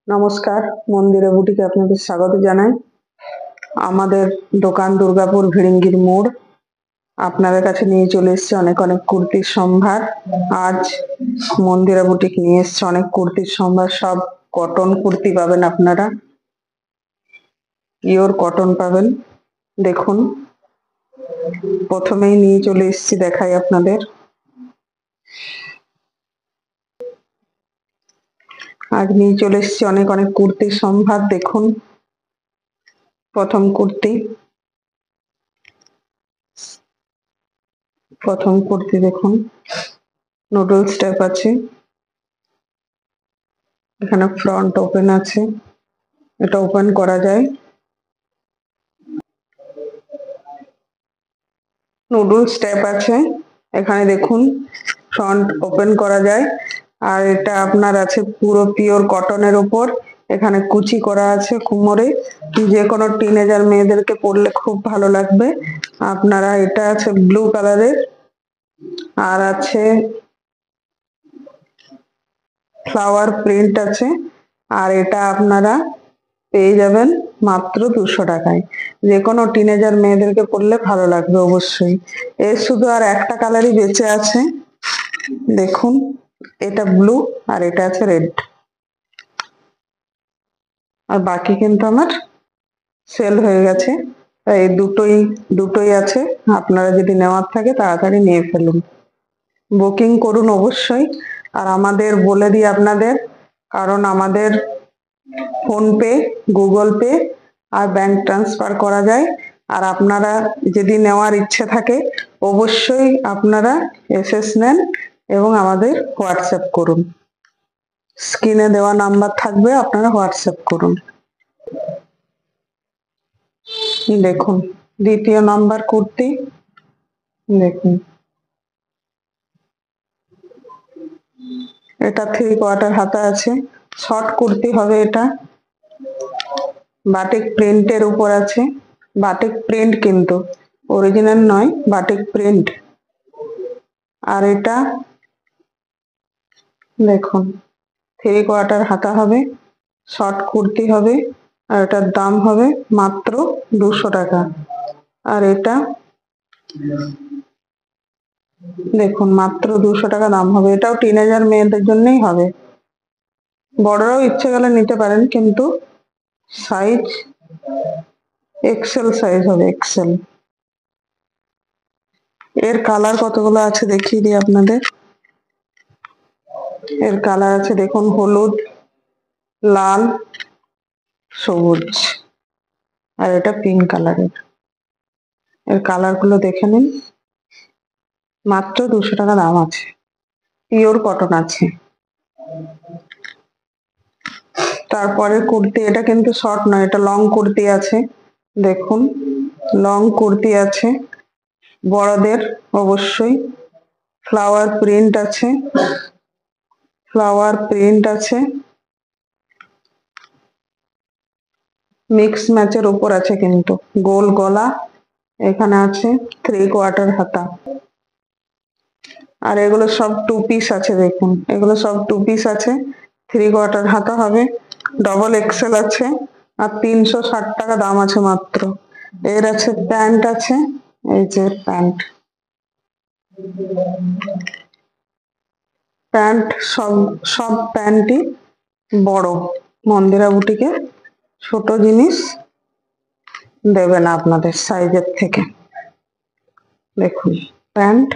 নমস্কার, মন্দিরা বুটিকে আপনাদের স্বাগত জানাই। আমাদের দোকান দুর্গাপুর ভিড়িঙ্গির মোড়। আপনাদের কাছে নিয়ে চলে এসেছে অনেক অনেক কুর্তির সম্ভার। আজ মন্দিরা বুটিক নিয়ে এসছে অনেক কুর্তির সম্ভার। সব কটন কুর্তি পাবেন আপনারা, পিওর কটন পাবেন। দেখুন, প্রথমেই নিয়ে চলে এসেছি, দেখাই আপনাদের। আজ নিয়ে চলে এসেছি অনেক অনেক কুর্তির সম্ভার। দেখুন, প্রথম কুর্তি দেখুন, নুডলস টাইপ আছে, এখানে ফ্রন্ট ওপেন আছে, এটা ওপেন করা যায়। নুডলস টাইপ আছে, এখানে দেখুন ফ্রন্ট ওপেন করা যায়। আর এটা আপনার আছে পুরো পিওর কটনের উপর, এখানে কুচি করা আছে কোমরে। যে কোনো টিনেজার মেয়েদেরকে পরলে খুব ভালো লাগবে আপনারা। এটা আছে ব্লু কালারের, আর আছে ফ্লাওয়ার প্রিন্ট আছে। আর এটা আপনারা পেয়ে যাবেন মাত্র 200 টাকায়। যে কোনো টিনেজার মেয়েদেরকে পরলে ভালো লাগবে অবশ্যই। এর শুধু আর একটা কালারই বেঁচে আছে, দেখুন, এটা ব্লু আর এটা আছে রেড। আর বাকি কিন্তু আমার সেল হয়ে গেছে। তাই এই দুটোই আছে, আপনারা যদি নেওয়ার থাকে তাড়াতাড়ি নিয়ে ফেলুন, বুকিং করুন অবশ্যই। আর আমাদের বলে দিই আপনাদের, কারণ আমাদের ফোনপে, গুগল পে আর ব্যাংক ট্রান্সফার করা যায়। আর আপনারা যদি নেওয়ার ইচ্ছে থাকে অবশ্যই আপনারা এসএস নেন এবং আমাদের হোয়াটসঅ্যাপ করুন। স্ক্রিনে দেওয়া নাম্বার থাকবে, আপনারা হোয়াটসঅ্যাপ করুন। দেখুন, দ্বিতীয় নাম্বার কুর্তি দেখুন, এটা 3/4 হাতা আছে, শর্ট কুর্তি হবে এটা, বাটিক প্রিন্টের উপর আছে। বাটিক প্রিন্ট কিন্তু অরিজিনাল নয়, বাটিক প্রিন্ট। আর এটা দেখুন 3/4 হাতা হবে, শর্ট কুর্তি হবে। আর এটার দাম হবে মাত্র 200 টাকা। আর এটা দেখুন মাত্র 200 টাকা দাম হবে। এটাও টিনেজার মেয়েদের জন্যই হবে, বড়রাও ইচ্ছে গেলে নিতে পারেন, কিন্তু সাইজ এক্সেল সাইজ হবে, এক্সেল। এর কালার কতগুলো আছে দেখিয়ে দিই আপনাদের। এর কালার আছে দেখুন, হলুদ, লাল, সবুজ, আর এটা পিঙ্ক কালারের। এর কালার গুলো দেখে নিন। মাত্র 200 টাকা দাম আছে, পিওর কটন আছে। তারপরে কুর্তি, এটা কিন্তু শর্ট নয়, এটা লং কুর্তি আছে। দেখুন, লং কুর্তি আছে বড়দের অবশ্যই। ফ্লাওয়ার প্রিন্ট আছে, ফ্লাওয়ার প্রিন্ট আছে, মিক্স ম্যাচের উপর আছে কিন্তু, গোল গলা, এখানে আছে 3/4 হাতা। আর এগুলো সব 2 পিস আছে, দেখুন এগুলো সব 2 পিস আছে। 3/4 হাতা হবে, ডবল এক্সেল আছে। আর 360 টাকা দাম আছে মাত্র। এর আছে প্যান্ট আছে, এই যে প্যান্ট, প্যান্ট সব সব প্যান্টই বড়। মন্দিরা বুটিকে ছোট জিনিস দেবে না আপনাদের সাইজের থেকে। দেখুন প্যান্ট,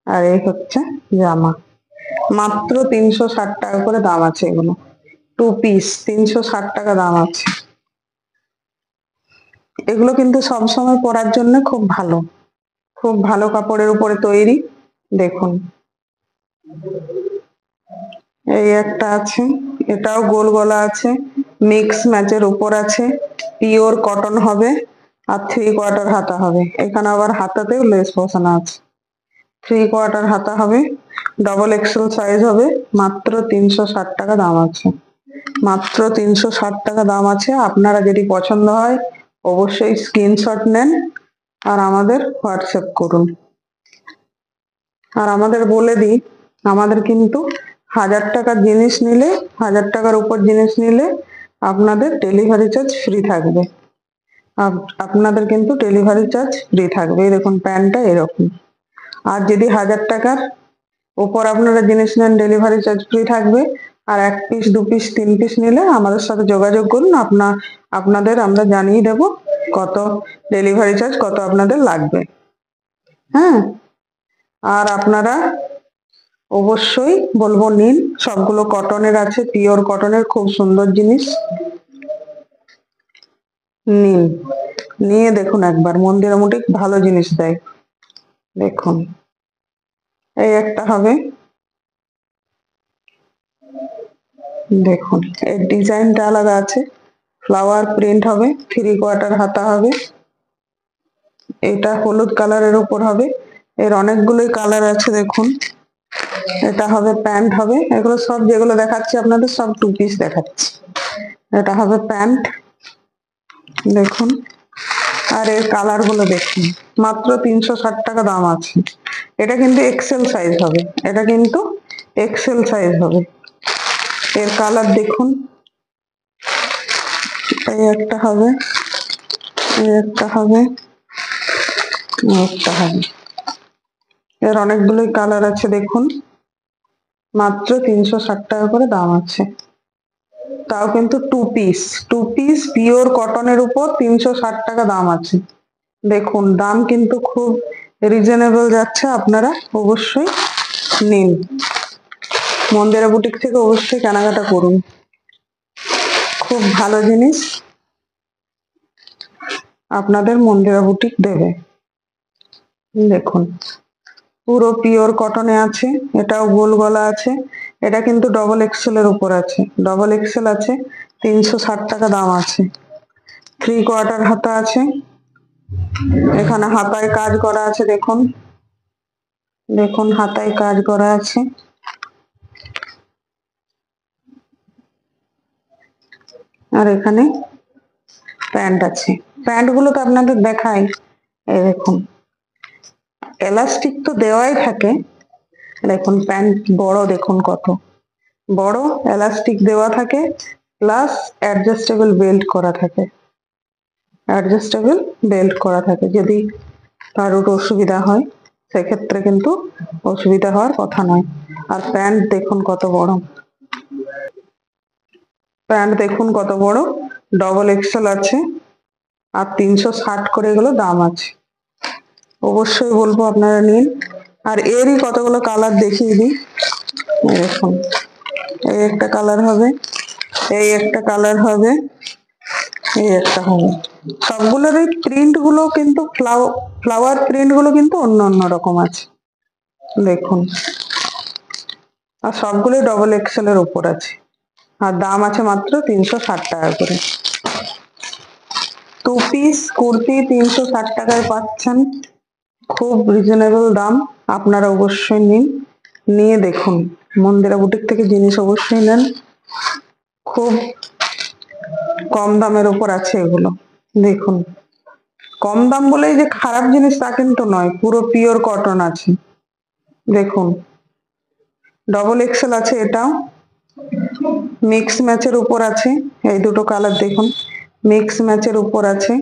আর এই হচ্ছে জামা। মাত্র 360 টাকা করে দাম আছে এগুলো, 2 পিস 360 টাকা দাম আছে। এগুলো কিন্তু সব সময় পরার জন্য খুব ভালো, খুব ভালো কাপড়ের উপরে তৈরি। দেখুন, এই একটা আছে, এটাও গোল গলা আছে, মিক্স ম্যাচের উপর আছে, পিওর কটন হবে। আর 3/4 হাতা হবে, এখানে আবার হাতাতেও লেস বসানো আছে। 3/4 হাতা হবে, ডবল এক্সেল সাইজ হবে। মাত্র 360 টাকা দাম আছে, মাত্র 360 টাকা দাম আছে। আপনারা যদি পছন্দ হয় অবশ্যই স্ক্রিনশট নেন আর আমাদের হোয়াটসঅ্যাপ করুন। আর আমাদের বলে দিই, আমাদের কিন্তু 1000 টাকার জিনিস নিলে, 1000 টাকার উপর জিনিস নিলে আপনাদের ডেলিভারি চার্জ ফ্রি থাকবে। আপনাদের কিন্তু ডেলিভারি চার্জ ফ্রি থাকবে। এই দেখুন প্যান্টটা এরকম। আর যদি 1000 টাকার উপর আপনারা জিনিস নেন ডেলিভারি চার্জ ফ্রি থাকবে। আর 1 পিস 2 পিস 3 পিস নিলে আমাদের সাথে যোগাযোগ করুন, আপনাদের আমরা জানিয়ে দেব কত ডেলিভারি চার্জ কত আপনাদের লাগবে। হ্যাঁ, আর আপনারা অবশ্যই বলবো নিন, সবগুলো কটনের আছে, পিওর কটনের, খুব সুন্দর জিনিস। নিন, নিয়ে দেখুন একবার, মন্দিরা বুটিক ভালো জিনিস দেয়। দেখুন এই একটা হবে, দেখুন এর ডিজাইনটা আলাদা আছে, ফ্লাওয়ার প্রিন্ট হবে, 3/4 হাতা হবে, এটা হলুদ কালারের উপর হবে। এর অনেকগুলোই কালার আছে দেখুন। এটা হবে প্যান্ট হবে, এগুলো সব যেগুলো দেখাচ্ছি আপনাদের সব 2 পিস দেখাচ্ছি। এটা হবে প্যান্ট, দেখুন। আর এর কালার গুলো দেখুন, মাত্র 360 টাকা দাম আছে। এটা কিন্তু এক্সেল সাইজ হবে, এটা কিন্তু এক্সেল সাইজ হবে। এর কালার দেখুন, এই একটা হবে, এই একটা হবে, এই একটা হবে। এর অনেকগুলোই কালার আছে দেখুন, মাত্র 360 টাকা করে দাম আছে। তাও কিন্তু 2 পিস, 2 পিস পিওর কটনের উপর 360 টাকা দাম আছে। দেখুন দাম কিন্তু খুব রিজনেবল যাচ্ছে, আপনারা অবশ্যই নিন। মন্দিরা বুটিক থেকে অবশ্যই কেনাকাটা করুন, খুব ভালো জিনিস আপনাদের মন্দিরা বুটিক দেবে। দেখুন পুরো পিওর কটনে আছে, এটাও গোল গলা আছে। এটা কিন্তু ডবল এক্সেল এর উপর আছে, ডবল এক্সেল আছে, 360 টাকা দাম আছে। 3/4 হাতা আছে, এখানে হাতায় কাজ করা আছে দেখুন, দেখুন হাতায় কাজ করা আছে। আর এখানে প্যান্ট আছে, প্যান্ট গুলো তো আপনাদের দেখাই। এই দেখুন এলাস্টিক তো দেওয়াই থাকে, দেখুন প্যান্ট বড়, দেখুন কত বড় এলাস্টিক দেওয়া থাকে, প্লাস অ্যাডজাস্টেবল বেল্ট করা থাকে, অ্যাডজাস্টেবল বেল্ট করা থাকে। যদি কারোর অসুবিধা হয় সেক্ষেত্রে কিন্তু অসুবিধা হওয়ার কথা নয়। আর প্যান্ট দেখুন কত বড়, প্যান্ট দেখুন কত বড়, ডবল এক্সেল আছে। আর 360 করে এগুলো দাম আছে, অবশ্যই বলবো আপনারা নিন। আর এরই কতগুলো কালার দেখিয়ে দিই। এই দেখুন এই একটা কালার হবে, এই একটা কালার হবে, এই একটা হবে। সবগুলোর এই প্রিন্ট গুলো কিন্তু ফ্লাওয়ার প্রিন্ট গুলো কিন্তু অন্য অন্য রকম আছে, দেখুন। আর সবগুলোই ডবল এক্সেল এর উপর আছে। আর দাম আছে মাত্র 360 টাকা করে। 2 পিস কুর্তি 360 টাকায় পাচ্ছেন, খুব রিজনেবল দাম। আপনারা অবশ্যই নিন, নিয়ে দেখুন। মন্দিরা বুটিক থেকে জিনিস অবশ্যই নেন, খুব কম দামের উপর আছে এগুলো। দেখুন কম দাম বলেই যে খারাপ জিনিস তা কিন্তু নয়, পুরো পিওর কটন আছে। দেখুন ডবল এক্সেল আছে, এটাও মিক্স ম্যাচের উপর আছে। এই দুটো কালার দেখুন, মিক্স ম্যাচের উপর আছে,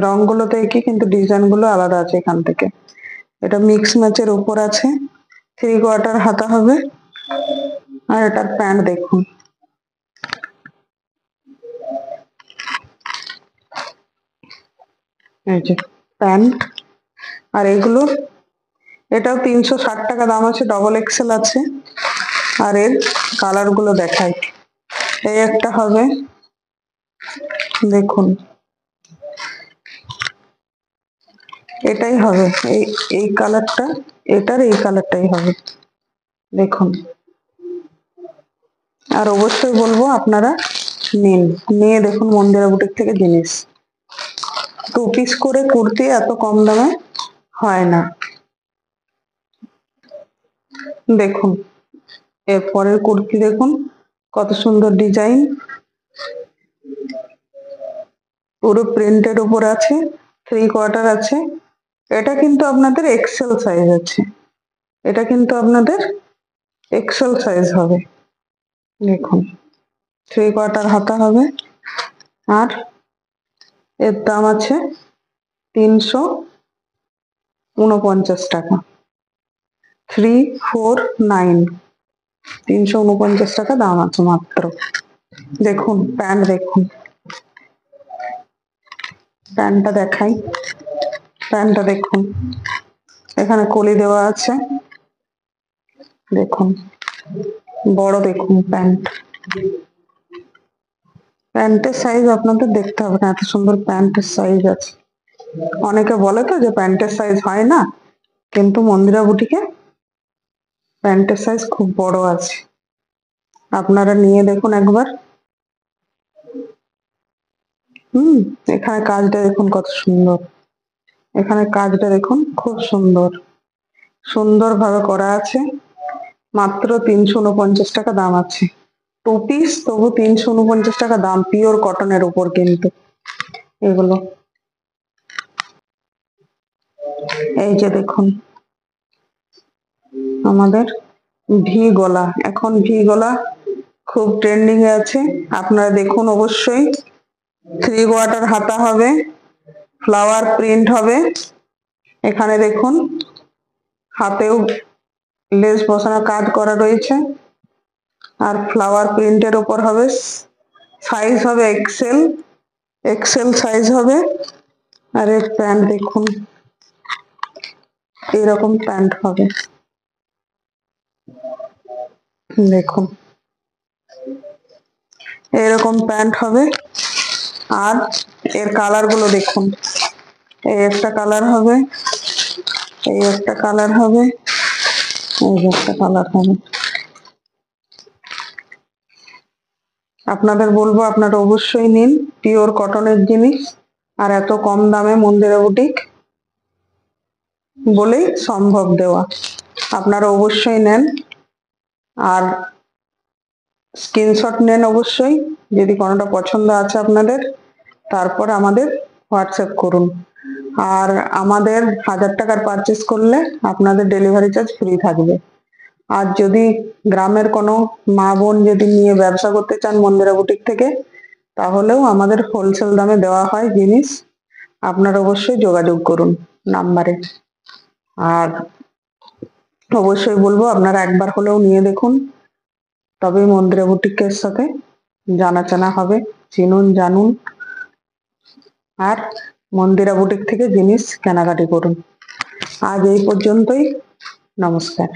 রংগুলো তো একই কিন্তু ডিজাইন গুলো আলাদা আছে এখান থেকে। এটা মিক্স ম্যাচের উপর আছে, 3/4 হাতা হবে। আর এটার প্যান্ট দেখুন, এই যে প্যান্ট। আর এগুলো, এটাও 360 টাকা দাম আছে, ডবল এক্সেল আছে। আর এর কালার গুলো দেখাই, এই একটা হবে, দেখুন এটাই হবে, এই এই কালারটা, এটার এই কালারটাই হবে, দেখুন। আর অবশ্যই বলবো আপনারা নিন, নিয়ে দেখুন মন্দিরা বুটিক থেকে জিনিস। 2 পিস করে কুর্তি এত কম দামে হয় না। দেখুন এর পরের কুর্তি দেখুন, কত সুন্দর ডিজাইন, পুরো প্রিন্টের উপর আছে, 3/4 আছে। এটা কিন্তু আপনাদের এক্সেল সাইজ আছে, এটা কিন্তু আপনাদের এক্সেল সাইজ হবে। দেখুন 3/4 হাতা হবে, আর এর দাম আছে 349 টাকা। 349, 349 টাকা দাম আছে মাত্র। দেখুন প্যান্ট, দেখুন প্যান্টটা দেখাই। প্যান্টটা দেখুন, এখানে কলি দেওয়া আছে, দেখুন বড়, দেখুন প্যান্ট। প্যান্টের সাইজ আপনাদের দেখতে হবে না, এত সুন্দর প্যান্টের সাইজ আছে। অনেকে বলে তো যে প্যান্টের সাইজ হয় না, কিন্তু মন্দিরা বুটিকে প্যান্টের সাইজ খুব বড় আছে। আপনারা নিয়ে দেখুন একবার। এখানে কাজটা দেখুন কত সুন্দর, এখানে কাজটা দেখুন খুব সুন্দর, সুন্দর ভাবে করা আছে। মাত্র 349 টাকা দাম আছে। 2 পিস, তবু 349 টাকা দাম, পিওর কটনের উপর কিন্তু এগুলো। এই যে দেখুন আমাদের ভি গলা, এখন ভি গলা খুব ট্রেন্ডিং এ আছে। আপনারা দেখুন অবশ্যই। 3 কোয়ার্টার হাতা হবে, ফ্লাওয়ার প্রিন্ট হবে। এখানে দেখুন হাতেও লেস বসানো কাজ করা রয়েছে, আর ফ্লাওয়ার প্রিন্টের উপর হবে। সাইজ হবে এক্সেল, এক্সেল সাইজ হবে। আর এর প্যান্ট দেখুন, এরকম প্যান্ট হবে, দেখুন এরকম প্যান্ট হবে। আর এর কালার গুলো দেখুন, এই একটা কালার হবে, এই একটা কালার হবে, এই একটা কালার হবে। আপনাদের বলবো আপনারা অবশ্যই নিন, পিওর কটনের জিনিস, আর এত কম দামে মন্দিরা বুটিক বলেই সম্ভব দেওয়া। আপনারা অবশ্যই নেন, আর স্ক্রিনশট নেন অবশ্যই। যদি কোনোটা পছন্দ আছে আপনাদের, তারপর আমাদের হোয়াটসঅ্যাপ করুন। আর আমাদের 1000 টাকার পারচেস করলে আপনাদের ডেলিভারি চার্জ ফ্রি থাকবে। আর যদি গ্রামের কোনো মা বোন যদি নিয়ে ব্যবসা করতে চান মন্দিরা বুটিক থেকে, তাহলেও আমাদের হোলসেল দামে দেওয়া হয় জিনিস। আপনারা অবশ্যই যোগাযোগ করুন নাম্বারে। আর অবশ্যই বলবো আপনারা একবার হলেও নিয়ে দেখুন, তবেই মন্দিরা বুটিকের সাথে জানাচানা হবে। চিনুন, জানুন, আর মন্দিরা বুটিক থেকে জিনিস কেনাকাটি করুন। আজ এই পর্যন্তই, নমস্কার।